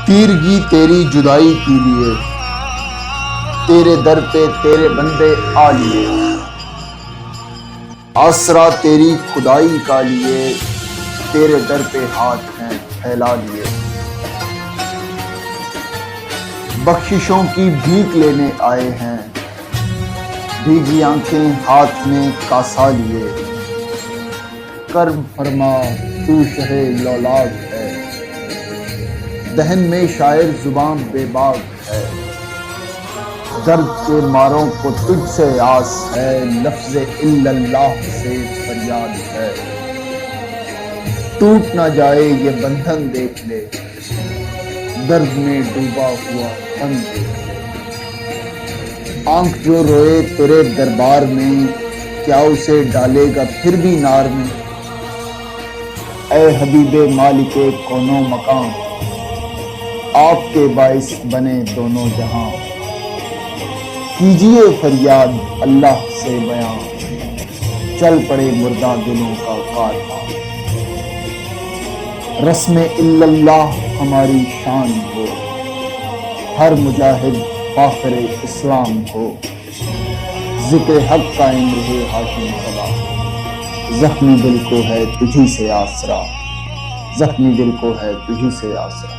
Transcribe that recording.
تیرگی تیری جدائی کے لیے، تیرے در پہ تیرے بندے آ لیے، آسرا تیری خدائی کا لیے، تیرے در پہ ہاتھ ہیں پھیلا لیے، بخششوں کی بھیک لینے آئے ہیں، بھیگی آنکھیں ہاتھ میں کاسا لیے، کرم فرما تو شہ لولاگ ہے، دہن میں شاعر زباں بے باک ہے، درد کے ماروں کو تجھ سے آس ہے، لفظ الا اللہ سے فریاد ہے، ٹوٹ نہ جائے یہ بندھن دیکھ لے، درد میں ڈوبا ہوا تن دیکھ لے، آنکھ جو روئے تیرے دربار میں، کیا اسے ڈالے گا پھر بھی نار میں، اے حبیب مالک کون و مکان، آپ کے باعث بنے دونوں جہاں، کیجئے فریاد اللہ سے بیاں، چل پڑے مردہ دلوں کا کارواں، رسم الا اللہ ہماری شان ہو، ہر مجاہد فاخر اسلام ہو، ذکر حق قائم رہے حاکم خدا، زخمی دل کو ہے تجھی سے آسرا، زخمی دل کو ہے تجھی سے آسرا۔